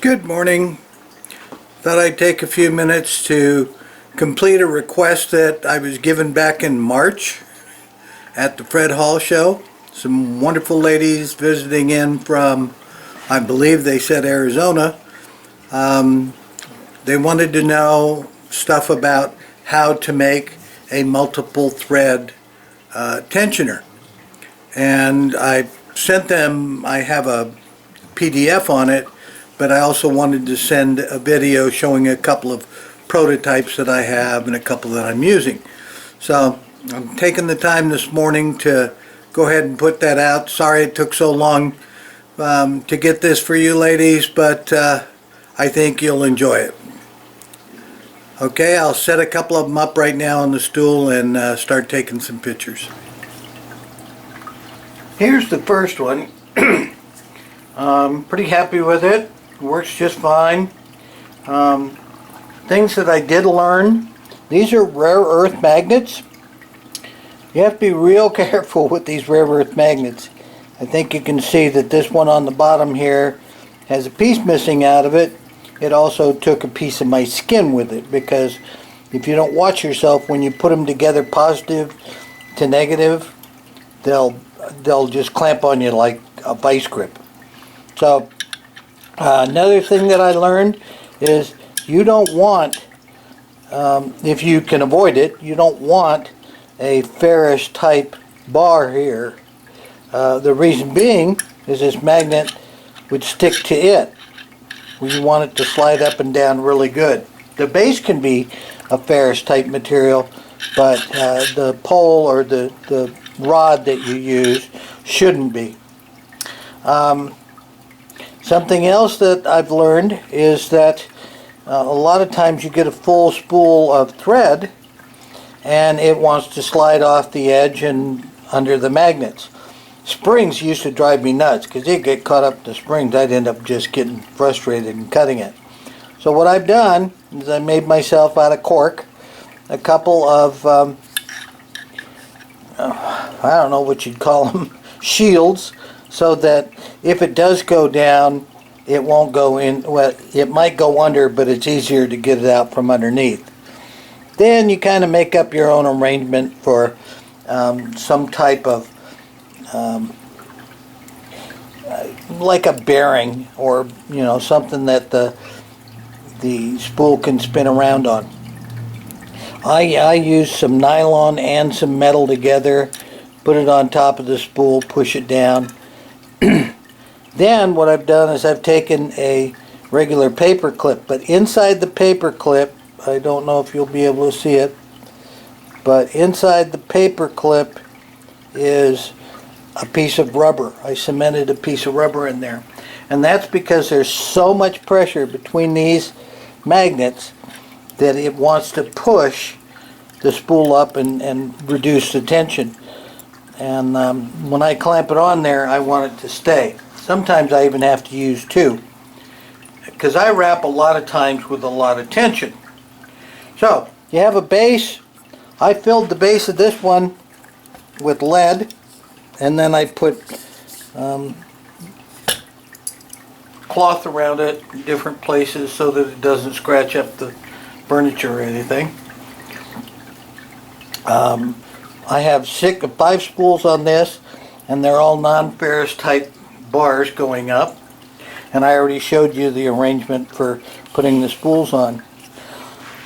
Good morning. Thought I'd take a few minutes to complete a request that I was given back in March at the Fred Hall show. Some wonderful ladies visiting in from, I believe they said Arizona. They wanted to know stuff about how to make a multiple thread tensioner. And I sent them, I have a PDF on it, but I also wanted to send a video showing a couple of prototypes that I have and a couple that I'm using. So I'm taking the time this morning to go ahead and put that out. Sorry it took so long to get this for you ladies, but I think you'll enjoy it. Okay, I'll set a couple of them up right now on the stool and start taking some pictures. Here's the first one. I'm pretty happy with it. Works just fine. Things that I did learn. These are rare earth magnets. You have to be real careful with these rare earth magnets. I think you can see that this one on the bottom here has a piece missing out of it. It also took a piece of my skin with it, because if you don't watch yourself when you put them together positive to negative, they'll just clamp on you like a vice grip. So another thing that I learned is you don't want, if you can avoid it, you don't want a ferrous type bar here. The reason being is this magnet would stick to it. You want it to slide up and down really good. The base can be a ferrous type material, but the pole or the rod that you use shouldn't be. Something else that I've learned is that a lot of times you get a full spool of thread and it wants to slide off the edge and under the magnets. Springs used to drive me nuts because they'd get caught up in the springs. I'd end up just getting frustrated and cutting it. So what I've done is I made myself out of cork a couple of I don't know what you'd call them, shields, so that if it does go down, it won't go in. Well, it might go under, but it's easier to get it out from underneath. Then you kind of make up your own arrangement for some type of like a bearing, or something that the spool can spin around on. I use some nylon and some metal together, put it on top of the spool, push it down. Then what I've done is I've taken a regular paper clip, but inside the paper clip, I don't know if you'll be able to see it, but inside the paper clip is a piece of rubber. I cemented a piece of rubber in there. And that's because there's so much pressure between these magnets that it wants to push the spool up and reduce the tension. And when I clamp it on there, I want it to stay. Sometimes I even have to use two, because I wrap a lot of times with a lot of tension. So you have a base. I filled the base of this one with lead, and then I put cloth around it in different places so that it doesn't scratch up the furniture or anything. I have 5 spools on this, and they're all non-ferrous type bars going up, and I already showed you the arrangement for putting the spools on.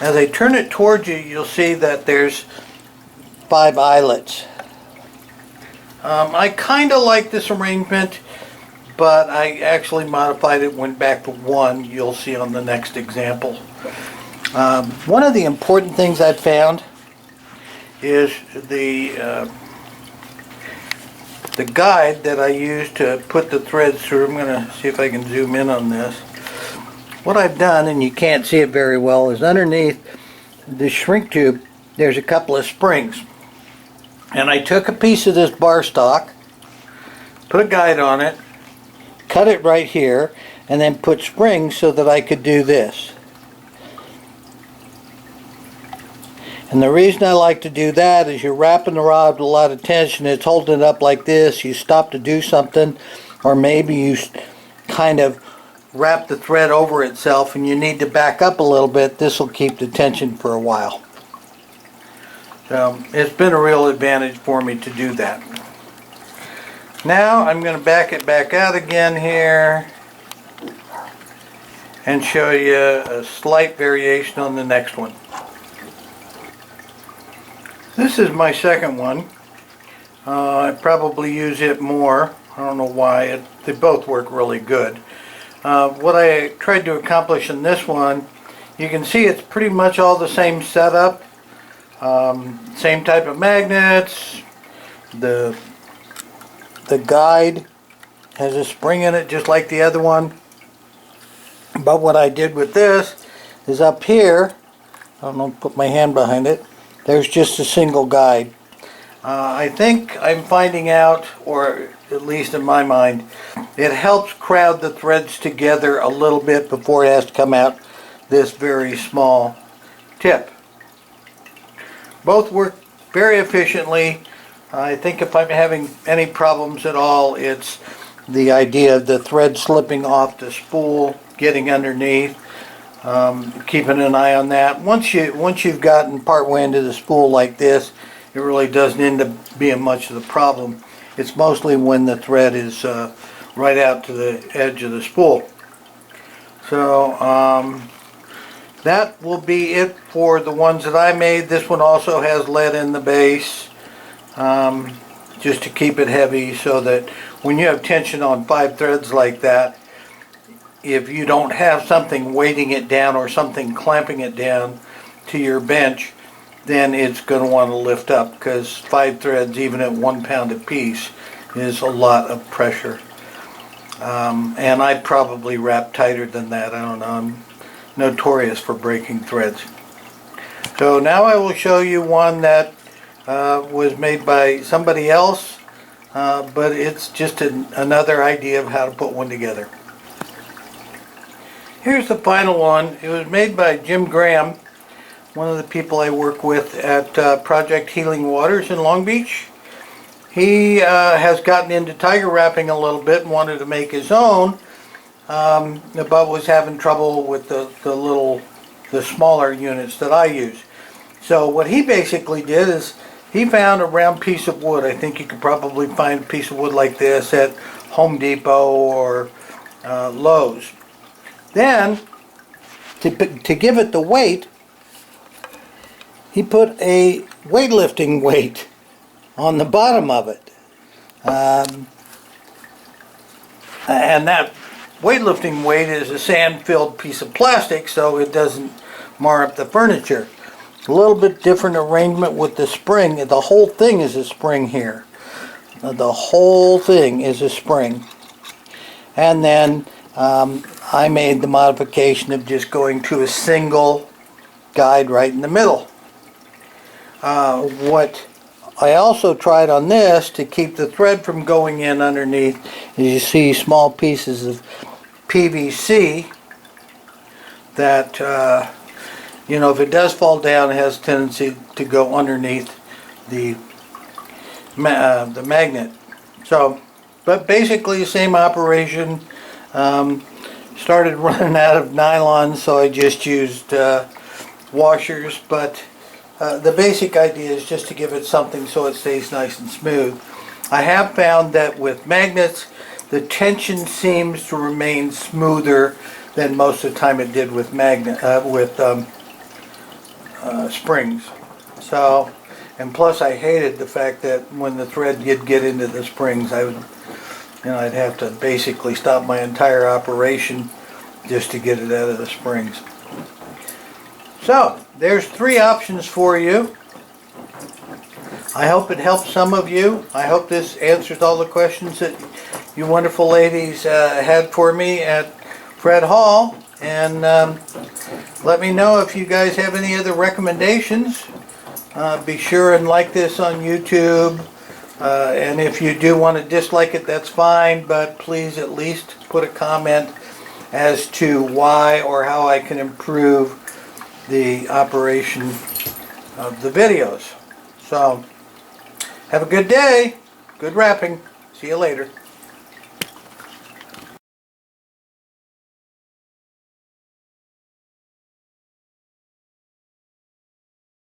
As I turn it towards you, you'll see that there's 5 eyelets. I kind of like this arrangement, but I actually modified it, went back to 1. You'll see on the next example. One of the important things I've found is the guide that I use to put the threads through. I'm going to see if I can zoom in on this. What I've done, and you can't see it very well, is underneath the shrink tube there's a couple of springs. And I took a piece of this bar stock, put a guide on it, cut it right here, and then put springs so that I could do this. And the reason I like to do that is you're wrapping the rod with a lot of tension, it's holding it up like this, you stop to do something, or maybe you kind of wrap the thread over itself and you need to back up a little bit, this will keep the tension for a while. So it's been a real advantage for me to do that. Now I'm going to back it back out again here and show you a slight variation on the next one. This is my second one. I probably use it more. I don't know why. They both work really good. What I tried to accomplish in this one, you can see it's pretty much all the same setup. Same type of magnets. The guide has a spring in it just like the other one. But what I did with this is up here, I don't know, put my hand behind it, there's just a single guide. I think I'm finding out, or at least in my mind, it helps crowd the threads together a little bit before it has to come out this very small tip. Both work very efficiently. I think if I'm having any problems at all, it's the idea of the thread slipping off the spool, getting underneath, keeping an eye on that. Once you've gotten part way into the spool like this, it really doesn't end up being much of the problem. It's mostly when the thread is right out to the edge of the spool. So that will be it for the ones that I made. This one also has lead in the base, just to keep it heavy so that when you have tension on 5 threads like that, if you don't have something weighting it down or something clamping it down to your bench, then it's going to want to lift up, because 5 threads, even at 1 pound a piece, is a lot of pressure. And I'd probably wrap tighter than that. I don't know. I'm notorious for breaking threads. So now I will show you one that was made by somebody else, but it's just another idea of how to put one together. Here's the final one. It was made by Jim Graham, one of the people I work with at Project Healing Waters in Long Beach. He has gotten into tiger wrapping a little bit and wanted to make his own, but was having trouble with the smaller units that I use. So what he basically did is he found a round piece of wood. I think you could probably find a piece of wood like this at Home Depot or Lowe's. Then, to give it the weight, he put a weightlifting weight on the bottom of it. And that weightlifting weight is a sand-filled piece of plastic, so it doesn't mar up the furniture. A little bit different arrangement with the spring. The whole thing is a spring here. The whole thing is a spring. And then I made the modification of just going to a single guide right in the middle. What I also tried on this to keep the thread from going in underneath is you see small pieces of PVC that you know, if it does fall down, it has a tendency to go underneath the magnet. So, but basically the same operation. Started running out of nylon, so I just used washers, but the basic idea is just to give it something so it stays nice and smooth. I have found that with magnets, the tension seems to remain smoother than most of the time it did with springs. So, and plus I hated the fact that when the thread did get into the springs, I'd have to basically stop my entire operation just to get it out of the springs. So, there's 3 options for you. I hope it helps some of you. I hope this answers all the questions that you wonderful ladies had for me at Fred Hall. And let me know if you guys have any other recommendations. Be sure and like this on YouTube. And if you do want to dislike it, that's fine, but please at least put a comment as to why or how I can improve the operation of the videos. So, have a good day, good wrapping, see you later.